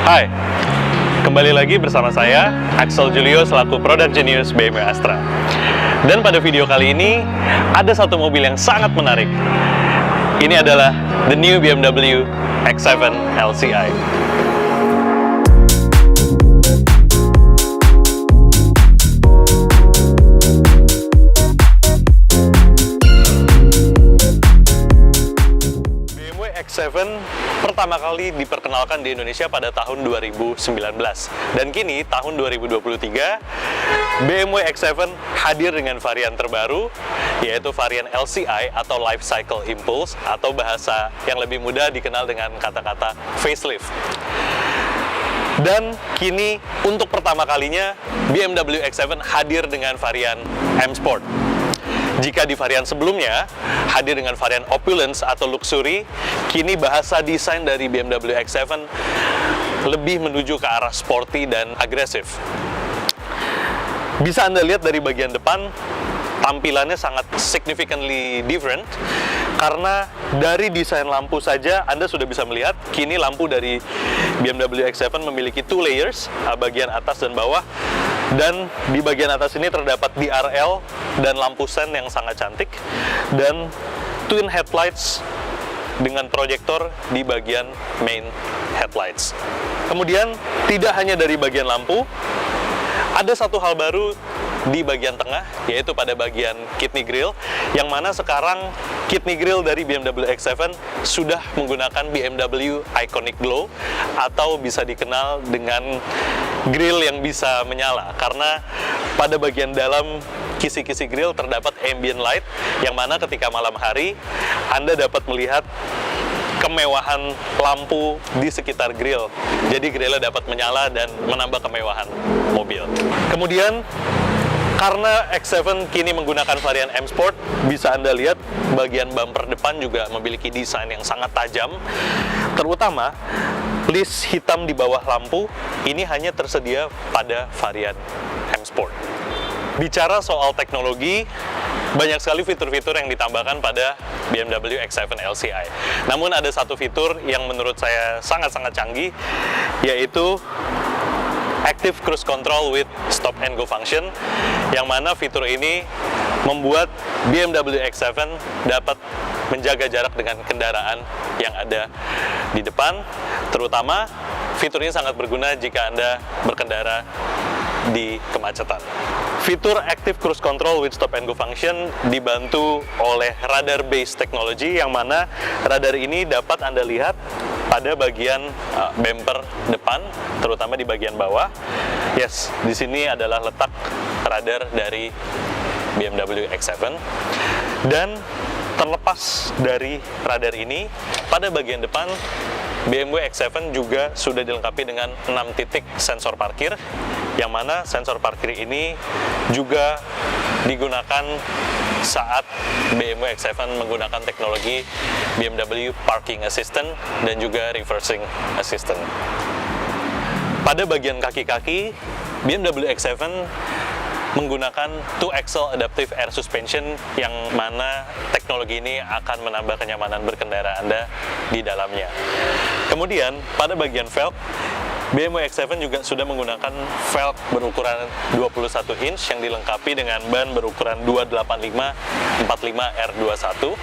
Hai, kembali lagi bersama saya, Axel Julio selaku Product Genius BMW Astra. Dan pada video kali ini, ada satu mobil yang sangat menarik. Ini adalah the new BMW X7 LCI. X7 pertama kali diperkenalkan di Indonesia pada tahun 2019 dan kini tahun 2023 BMW X7 hadir dengan varian terbaru yaitu varian LCI atau Life Cycle Impulse atau bahasa yang lebih mudah dikenal dengan kata-kata facelift. Dan kini untuk pertama kalinya BMW X7 hadir dengan varian M Sport. Jika di varian sebelumnya hadir dengan varian opulence atau luxury, kini bahasa desain dari BMW X7 lebih menuju ke arah sporty dan agresif. Bisa Anda lihat dari bagian depan, tampilannya sangat significantly different karena dari desain lampu saja Anda sudah bisa melihat kini lampu dari BMW X7 memiliki 2 layers, bagian atas dan bawah. Dan di bagian atas ini terdapat DRL dan lampu sen yang sangat cantik dan twin headlights dengan proyektor di bagian main headlights. Kemudian tidak hanya dari bagian lampu, ada satu hal baru di bagian tengah, yaitu pada bagian kidney grille, yang mana sekarang kidney grille dari BMW X7 sudah menggunakan BMW Iconic Glow atau bisa dikenal dengan grill yang bisa menyala, karena pada bagian dalam kisi-kisi grill terdapat ambient light yang mana ketika malam hari Anda dapat melihat kemewahan lampu di sekitar grill. Jadi grillnya dapat menyala dan menambah kemewahan mobil. Kemudian karena X7 kini menggunakan varian M Sport, bisa Anda lihat bagian bumper depan juga memiliki desain yang sangat tajam. Terutama, list hitam di bawah lampu ini hanya tersedia pada varian M Sport. Bicara soal teknologi, banyak sekali fitur-fitur yang ditambahkan pada BMW X7 LCI. Namun ada satu fitur yang menurut saya sangat-sangat canggih, yaitu Active Cruise Control with Stop and Go function, yang mana fitur ini membuat BMW X7 dapat menjaga jarak dengan kendaraan yang ada di depan. Terutama fitur ini sangat berguna jika Anda berkendara di kemacetan. Fitur Active Cruise Control with Stop and Go function dibantu oleh radar based technology, yang mana radar ini dapat Anda lihat pada bagian bumper depan, terutama di bagian bawah. Yes, di sini adalah letak radar dari BMW X7. Dan terlepas dari radar ini, pada bagian depan BMW X7 juga sudah dilengkapi dengan 6 titik sensor parkir, yang mana sensor parkir ini juga digunakan saat BMW X7 menggunakan teknologi BMW Parking Assistant dan juga Reversing Assistant. Pada bagian kaki-kaki, BMW X7 menggunakan 2-axle adaptive air suspension, yang mana teknologi ini akan menambah kenyamanan berkendara Anda di dalamnya. Kemudian pada bagian velg, BMW X7 juga sudah menggunakan velg berukuran 21 inch yang dilengkapi dengan ban berukuran 285/45 R21.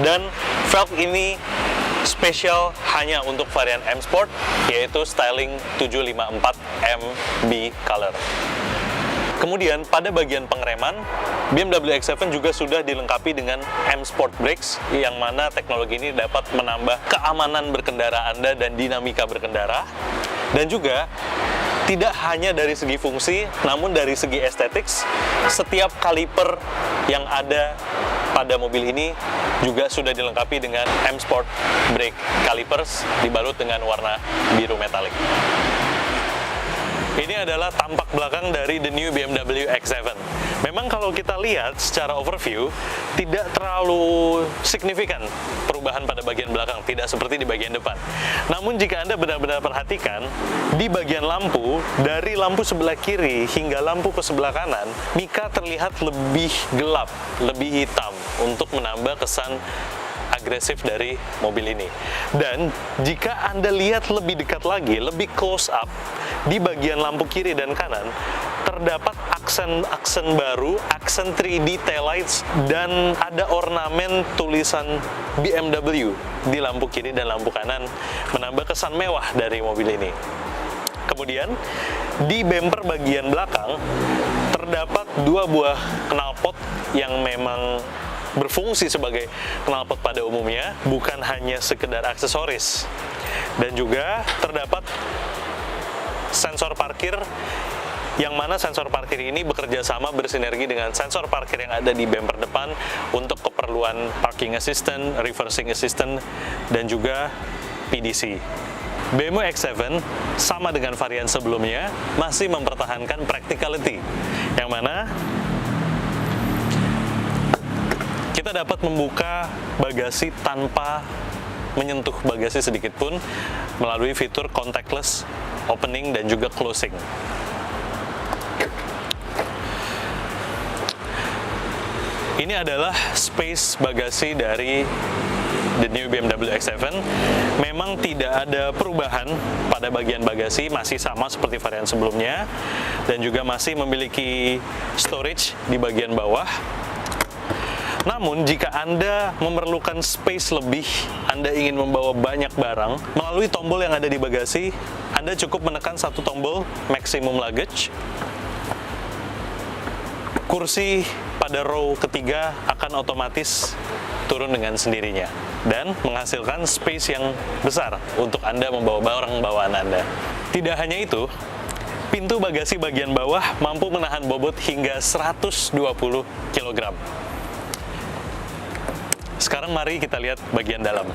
Dan velg ini spesial hanya untuk varian M Sport, yaitu styling 754 MB Color. Kemudian pada bagian pengereman, BMW X7 juga sudah dilengkapi dengan M Sport Brakes, yang mana teknologi ini dapat menambah keamanan berkendara Anda dan dinamika berkendara. Dan juga tidak hanya dari segi fungsi, namun dari segi estetik, setiap kaliper yang ada pada mobil ini juga sudah dilengkapi dengan M Sport Brake Calipers dibalut dengan warna biru metalik. Ini adalah tampak belakang dari the new BMW X7. Memang kalau kita lihat secara overview, tidak terlalu signifikan perubahan pada bagian belakang, tidak seperti di bagian depan. Namun jika Anda benar-benar perhatikan, di bagian lampu, dari lampu sebelah kiri hingga lampu ke sebelah kanan, mika terlihat lebih gelap, lebih hitam, untuk menambah kesan agresif dari mobil ini. Dan jika Anda lihat lebih dekat lagi, lebih close up, di bagian lampu kiri dan kanan, terdapat aksen baru, aksen 3D taillights, dan ada ornamen tulisan BMW di lampu kiri dan lampu kanan, menambah kesan mewah dari mobil ini. Kemudian, di bumper bagian belakang, terdapat dua buah knalpot yang memang berfungsi sebagai knalpot pada umumnya, bukan hanya sekedar aksesoris. Dan juga terdapat sensor parkir, yang mana sensor parkir ini bekerja sama bersinergi dengan sensor parkir yang ada di bumper depan untuk keperluan parking assistant, reversing assistant, dan juga PDC. BMW X7 sama dengan varian sebelumnya masih mempertahankan practicality, yang mana kita dapat membuka bagasi tanpa menyentuh bagasi sedikit pun melalui fitur contactless opening dan juga closing. Ini adalah space bagasi dari the new BMW X7. Memang tidak ada perubahan pada bagian bagasi, masih sama seperti varian sebelumnya, dan juga masih memiliki storage di bagian bawah. Namun, jika Anda memerlukan space lebih, Anda ingin membawa banyak barang, melalui tombol yang ada di bagasi, Anda cukup menekan satu tombol maximum luggage. Kursi pada row ketiga akan otomatis turun dengan sendirinya dan menghasilkan space yang besar untuk Anda membawa barang bawaan Anda. Tidak hanya itu, pintu bagasi bagian bawah mampu menahan bobot hingga 120 kg. Sekarang mari kita lihat bagian dalam.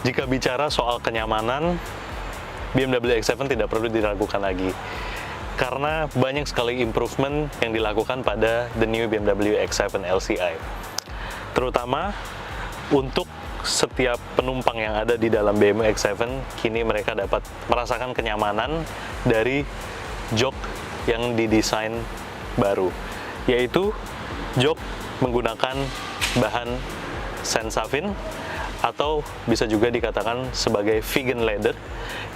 Jika bicara soal kenyamanan, BMW X7 tidak perlu diragukan lagi. Karena banyak sekali improvement yang dilakukan pada the new BMW X7 LCI. Terutama untuk setiap penumpang yang ada di dalam BMW X7, kini mereka dapat merasakan kenyamanan dari jok yang didesain baru. Yaitu jok menggunakan bahan Sensafin, atau bisa juga dikatakan sebagai vegan leather,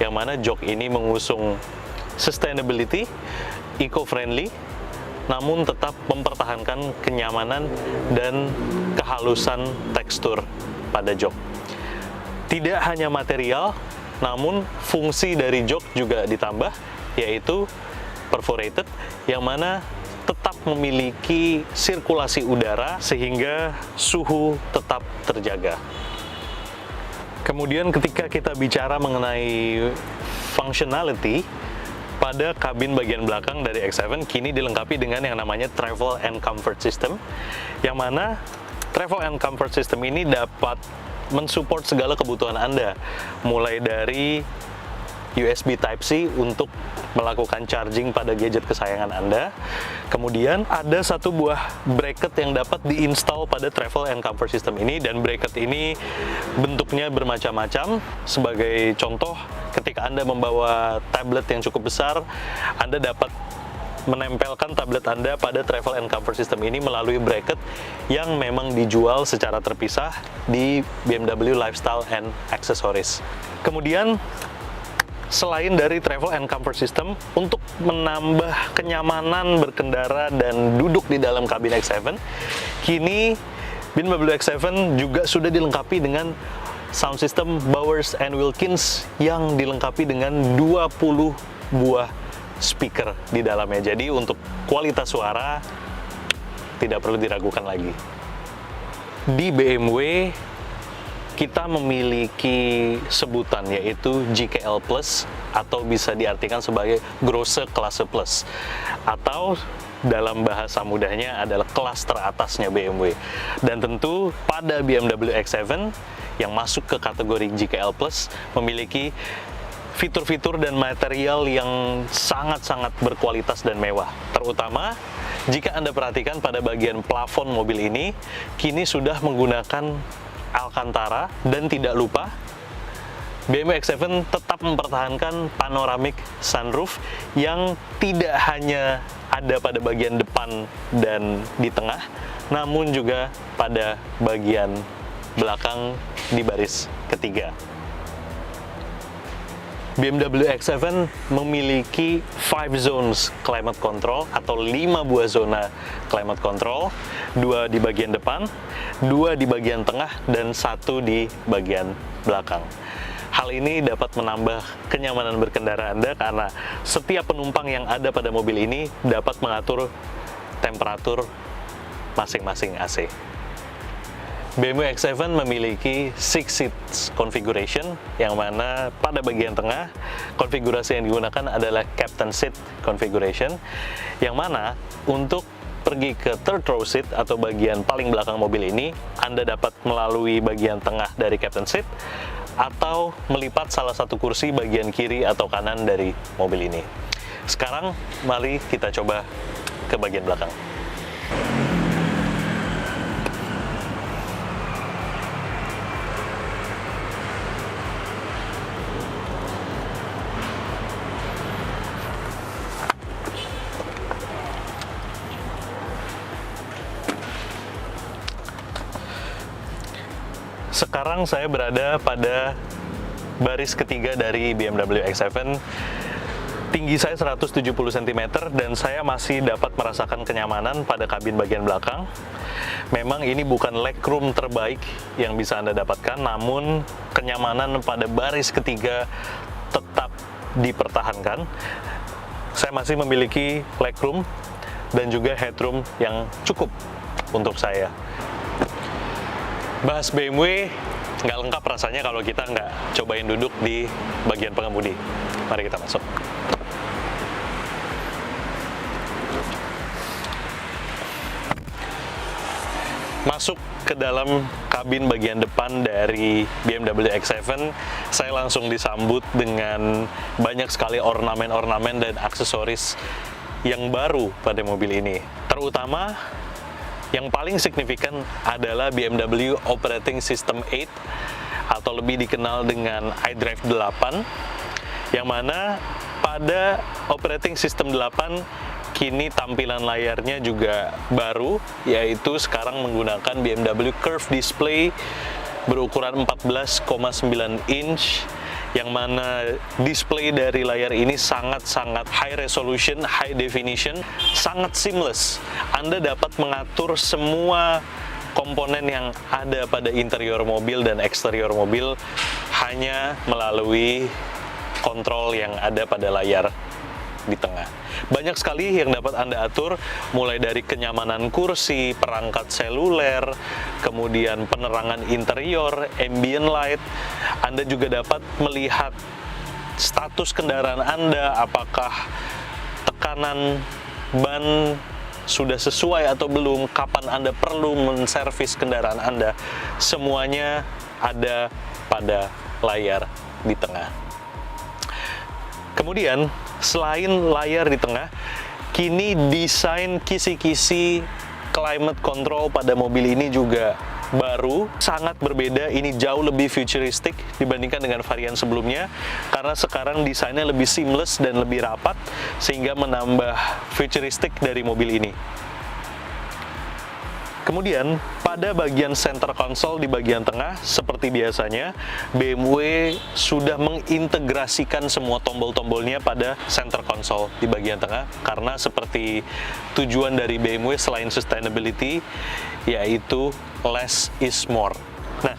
yang mana jok ini mengusung sustainability, eco-friendly, namun tetap mempertahankan kenyamanan dan kehalusan tekstur pada jok. Tidak hanya material, namun fungsi dari jok juga ditambah, yaitu perforated, yang mana tetap memiliki sirkulasi udara sehingga suhu tetap terjaga. Kemudian ketika kita bicara mengenai functionality, pada kabin bagian belakang dari X7 kini dilengkapi dengan yang namanya Travel and Comfort System, yang mana Travel and Comfort System ini dapat mensupport segala kebutuhan Anda, mulai dari USB Type-C untuk melakukan charging pada gadget kesayangan Anda. Kemudian ada satu buah bracket yang dapat diinstal pada Travel and Comfort System ini, dan bracket ini bentuknya bermacam-macam. Sebagai contoh, ketika Anda membawa tablet yang cukup besar, Anda dapat menempelkan tablet Anda pada Travel and Comfort System ini melalui bracket yang memang dijual secara terpisah di BMW Lifestyle and Accessories. Kemudian, selain dari Travel and Comfort System, untuk menambah kenyamanan berkendara dan duduk di dalam kabin X7, kini BMW X7 juga sudah dilengkapi dengan sound system Bowers & Wilkins yang dilengkapi dengan 20 buah speaker di dalamnya. Jadi untuk kualitas suara tidak perlu diragukan lagi. Di BMW kita memiliki sebutan, yaitu GKL Plus, atau bisa diartikan sebagai Grosse Klasse Plus, atau dalam bahasa mudahnya adalah kelas teratasnya BMW. Dan tentu pada BMW X7 yang masuk ke kategori GKL Plus memiliki fitur-fitur dan material yang sangat-sangat berkualitas dan mewah. Terutama jika Anda perhatikan pada bagian plafon mobil ini, kini sudah menggunakan Alcantara, dan tidak lupa BMW X7 tetap mempertahankan panoramic sunroof yang tidak hanya ada pada bagian depan dan di tengah, namun juga pada bagian belakang di baris ketiga. BMW X7 memiliki 5 zones climate control atau 5 buah zona climate control, 2 di bagian depan, 2 di bagian tengah, dan 1 di bagian belakang. Hal ini dapat menambah kenyamanan berkendara Anda karena setiap penumpang yang ada pada mobil ini dapat mengatur temperatur masing-masing AC. BMW X7 memiliki 6 seats configuration, yang mana pada bagian tengah konfigurasi yang digunakan adalah captain seat configuration, yang mana untuk pergi ke third row seat atau bagian paling belakang mobil ini, Anda dapat melalui bagian tengah dari captain seat atau melipat salah satu kursi bagian kiri atau kanan dari mobil ini. Sekarang mari kita coba ke bagian belakang. Sekarang saya berada pada baris ketiga dari BMW X7. Tinggi saya 170 cm dan saya masih dapat merasakan kenyamanan pada kabin bagian belakang. Memang ini bukan legroom terbaik yang bisa Anda dapatkan, namun kenyamanan pada baris ketiga tetap dipertahankan. Saya masih memiliki legroom dan juga headroom yang cukup untuk saya. Bahas BMW nggak lengkap rasanya kalau kita nggak cobain duduk di bagian pengemudi. Mari kita masuk. Masuk ke dalam kabin bagian depan dari BMW X7, saya langsung disambut dengan banyak sekali ornamen-ornamen dan aksesoris yang baru pada mobil ini. Terutama yang paling signifikan adalah BMW Operating System 8 atau lebih dikenal dengan iDrive 8, yang mana pada Operating System 8 kini tampilan layarnya juga baru, yaitu sekarang menggunakan BMW Curve Display berukuran 14,9 inch, yang mana display dari layar ini sangat-sangat high resolution, high definition, sangat seamless. Anda dapat mengatur semua komponen yang ada pada interior mobil dan eksterior mobil hanya melalui kontrol yang ada pada layar di tengah. Banyak sekali yang dapat Anda atur, mulai dari kenyamanan kursi, perangkat seluler, kemudian penerangan interior, ambient light. Anda juga dapat melihat status kendaraan Anda, apakah tekanan ban sudah sesuai atau belum, kapan Anda perlu menservis kendaraan Anda. Semuanya ada pada layar di tengah. Kemudian, selain layar di tengah, kini desain kisi-kisi climate control pada mobil ini juga baru, sangat berbeda. Ini jauh lebih futuristik dibandingkan dengan varian sebelumnya, karena sekarang desainnya lebih seamless dan lebih rapat, sehingga menambah futuristik dari mobil ini. Kemudian, pada bagian center console di bagian tengah, seperti biasanya, BMW sudah mengintegrasikan semua tombol-tombolnya pada center console di bagian tengah, karena seperti tujuan dari BMW selain sustainability, yaitu less is more. Nah,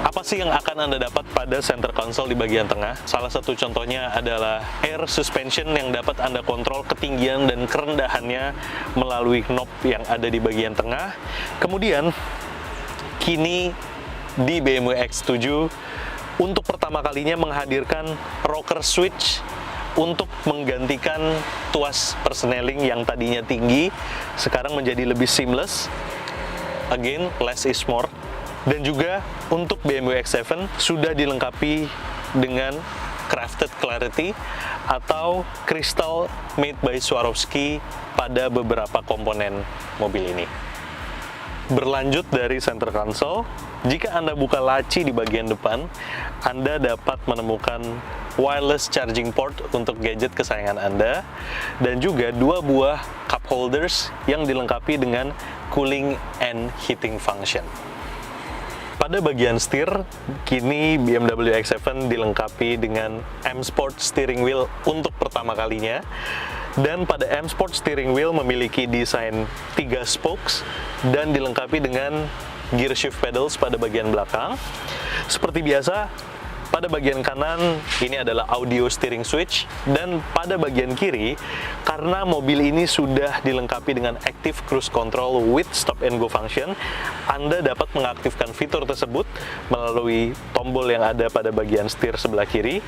apa sih yang akan Anda dapat pada center console di bagian tengah? Salah satu contohnya adalah air suspension yang dapat Anda kontrol ketinggian dan kerendahannya melalui knob yang ada di bagian tengah. Kemudian, kini di BMW X7 untuk pertama kalinya menghadirkan rocker switch untuk menggantikan tuas persneling yang tadinya tinggi, sekarang menjadi lebih seamless. Again, less is more. Dan juga untuk BMW X7 sudah dilengkapi dengan Crafted Clarity atau Crystal Made by Swarovski pada beberapa komponen mobil ini. Berlanjut dari center console, jika Anda buka laci di bagian depan, Anda dapat menemukan wireless charging port untuk gadget kesayangan Anda, dan juga dua buah cup holders yang dilengkapi dengan cooling and heating function. Pada bagian setir, kini BMW X7 dilengkapi dengan M Sport steering wheel untuk pertama kalinya. Dan pada M Sport steering wheel memiliki desain 3 spokes dan dilengkapi dengan gear shift pedals pada bagian belakang. Seperti biasa, pada bagian kanan ini adalah audio steering switch, dan pada bagian kiri, karena mobil ini sudah dilengkapi dengan active cruise control with stop and go function, Anda dapat mengaktifkan fitur tersebut melalui tombol yang ada pada bagian setir sebelah kiri,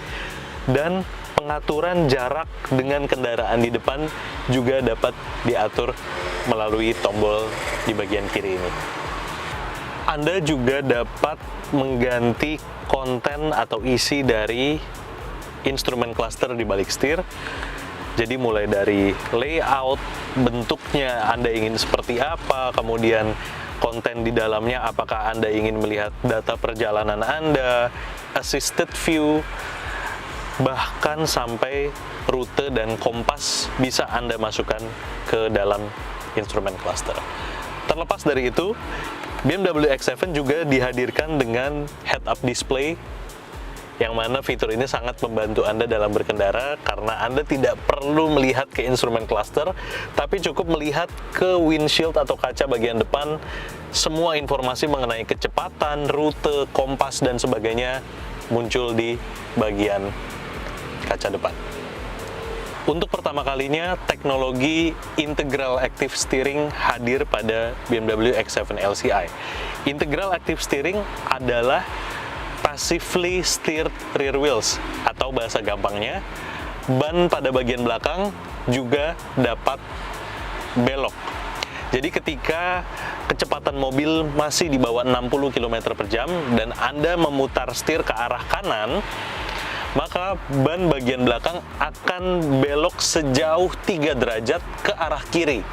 dan pengaturan jarak dengan kendaraan di depan juga dapat diatur melalui tombol di bagian kiri ini. Anda juga dapat mengganti konten atau isi dari instrumen cluster di balik setir. Jadi mulai dari layout, bentuknya Anda ingin seperti apa, kemudian konten di dalamnya apakah Anda ingin melihat data perjalanan Anda, assisted view, bahkan sampai rute dan kompas bisa Anda masukkan ke dalam instrumen cluster. Terlepas dari itu, BMW X7 juga dihadirkan dengan head-up display, yang mana fitur ini sangat membantu Anda dalam berkendara karena Anda tidak perlu melihat ke instrumen cluster, tapi cukup melihat ke windshield atau kaca bagian depan. Semua informasi mengenai kecepatan, rute, kompas, dan sebagainya muncul di bagian kaca depan. Untuk pertama kalinya, teknologi Integral Active Steering hadir pada BMW X7 LCI. Integral Active Steering adalah passively steered rear wheels, atau bahasa gampangnya, ban pada bagian belakang juga dapat belok. Jadi ketika kecepatan mobil masih di bawah 60 km per jam dan Anda memutar setir ke arah kanan, maka ban bagian belakang akan belok sejauh 3 derajat ke arah kiri.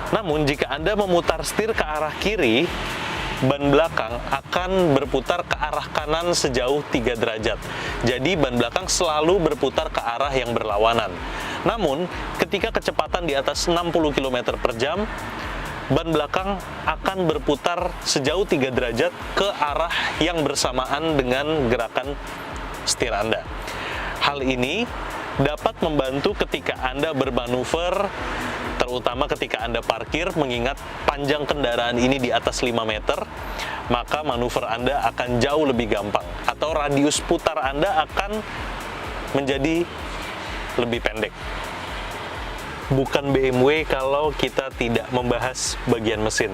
Namun jika Anda memutar setir ke arah kiri, ban belakang akan berputar ke arah kanan sejauh 3 derajat. Jadi ban belakang selalu berputar ke arah yang berlawanan. Namun ketika kecepatan di atas 60 km per jam, ban belakang akan berputar sejauh 3 derajat ke arah yang bersamaan dengan gerakan setir Anda. Hal ini dapat membantu ketika Anda bermanuver, terutama ketika Anda parkir, mengingat panjang kendaraan ini di atas 5 meter, maka manuver Anda akan jauh lebih gampang, atau radius putar Anda akan menjadi lebih pendek. Bukan BMW kalau kita tidak membahas bagian mesin.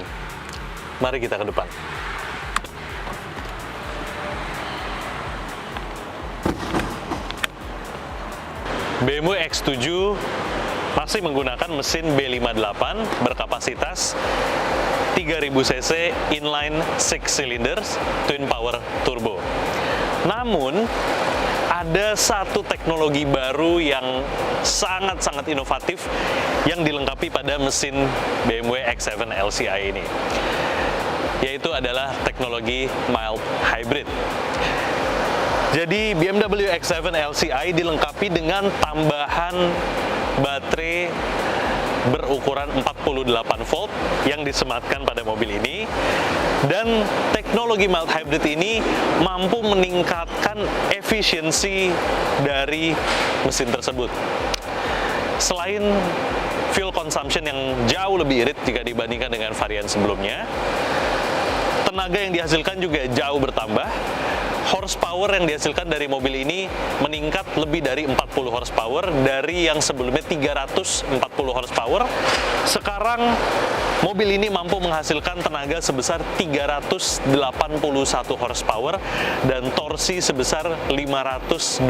Mari kita ke depan. BMW X7 masih menggunakan mesin B58 berkapasitas 3000 cc inline 6 cylinders twin power turbo. Namun ada satu teknologi baru yang sangat-sangat inovatif yang dilengkapi pada mesin BMW X7 LCI ini, yaitu adalah teknologi mild hybrid. Jadi BMW X7 LCI dilengkapi dengan tambahan baterai berukuran 48 volt yang disematkan pada mobil ini, dan teknologi mild hybrid ini mampu meningkatkan efisiensi dari mesin tersebut. Selain fuel consumption yang jauh lebih irit jika dibandingkan dengan varian sebelumnya, tenaga yang dihasilkan juga jauh bertambah. Horsepower yang dihasilkan dari mobil ini meningkat lebih dari 40 horsepower dari yang sebelumnya 340 horsepower. Sekarang mobil ini mampu menghasilkan tenaga sebesar 381 horsepower dan torsi sebesar 520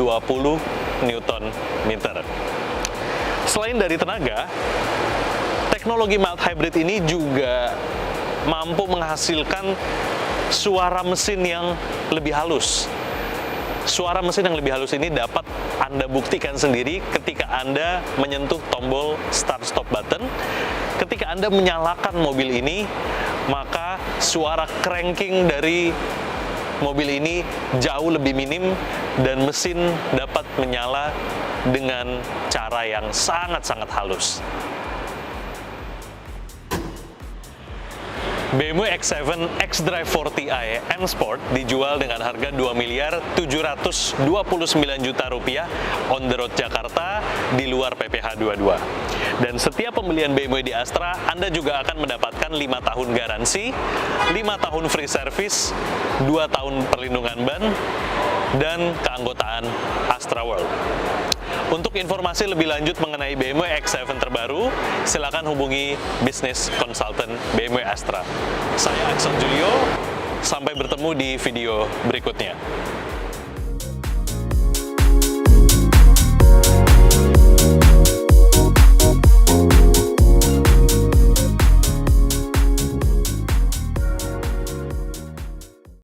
Nm. Selain dari tenaga, teknologi mild hybrid ini juga mampu menghasilkan suara mesin yang lebih halus. Suara mesin yang lebih halus ini dapat Anda buktikan sendiri ketika Anda menyentuh tombol start-stop button. Ketika Anda menyalakan mobil ini, maka suara cranking dari mobil ini jauh lebih minim dan mesin dapat menyala dengan cara yang sangat-sangat halus. BMW X7 xDrive 40i N Sport dijual dengan harga Rp2.729.000.000 on the road Jakarta di luar PPh 22. Dan setiap pembelian BMW di Astra, Anda juga akan mendapatkan 5 tahun garansi, 5 tahun free service, 2 tahun perlindungan ban, dan keanggotaan Astra World. Untuk informasi lebih lanjut mengenai BMW X7 terbaru, silakan hubungi bisnis konsultan BMW Astra. Saya Axel Julio, sampai bertemu di video berikutnya.